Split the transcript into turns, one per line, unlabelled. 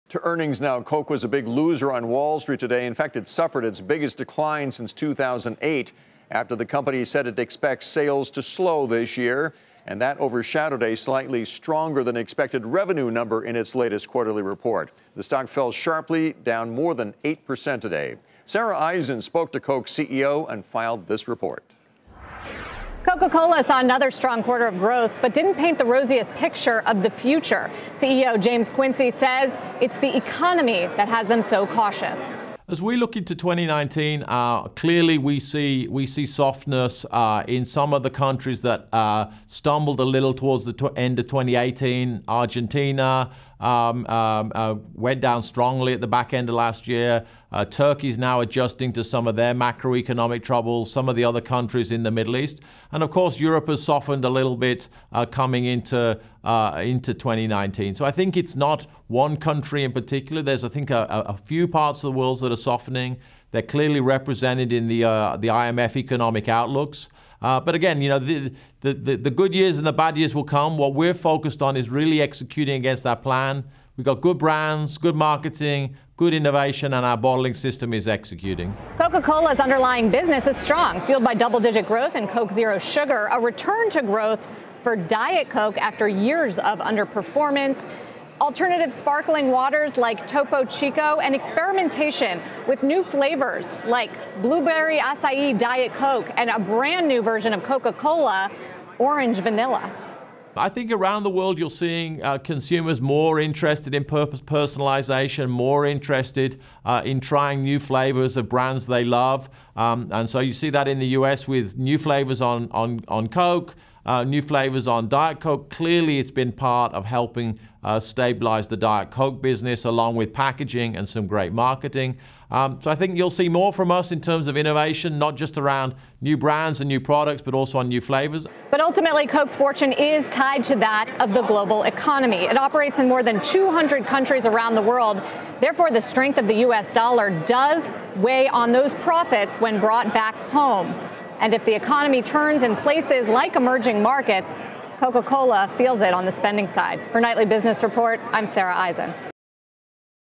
To earnings now, Coke was a big loser on Wall Street today. In fact, it suffered its biggest decline since 2008 after the company said it expects sales to slow this year. And that overshadowed a slightly stronger than expected revenue number in its latest quarterly report. The stock fell sharply, down more than 8% today. Sara Eisen spoke to Coke's CEO and filed this report.
Coca-Cola saw another strong quarter of growth, but didn't paint the rosiest picture of the future. CEO James Quincey says it's the economy that has them so cautious.
As we look into 2019, clearly we see softness in some of the countries that stumbled a little towards the end of 2018. Argentina went down strongly at the back end of last year. Turkey's now adjusting to some of their macroeconomic troubles, some of the other countries in the Middle East. And of course, Europe has softened a little bit coming into 2019. So I think it's not one country in particular. There's, I think, a few parts of the world that are softening. They're clearly represented in the IMF economic outlooks. But again, you know, the good years and the bad years will come. What we're focused on is really executing against our plan. We've got good brands, good marketing, good innovation, and our bottling system is executing.
Coca-Cola's underlying business is strong, fueled by double-digit growth in Coke Zero Sugar, a return to growth for Diet Coke after years of underperformance, alternative sparkling waters like Topo Chico, and experimentation with new flavors like Blueberry Acai Diet Coke and a brand new version of Coca-Cola, Orange Vanilla.
I think around the world you're seeing consumers more interested in personalization, more interested in trying new flavors of brands they love. And so you see that in the US with new flavors on Coke, new flavors on Diet Coke. Clearly it's been part of helping stabilize the Diet Coke business along with packaging and some great marketing. So I think you'll see more from us in terms of innovation, not just around new brands and new products, but also on new flavors.
But ultimately, Coke's fortune is tied to that of the global economy. It operates in more than 200 countries around the world. Therefore, the strength of the US dollar does weigh on those profits when brought back home. And if the economy turns in places like emerging markets, Coca-Cola feels it on the spending side. For Nightly Business Report, I'm Sara Eisen.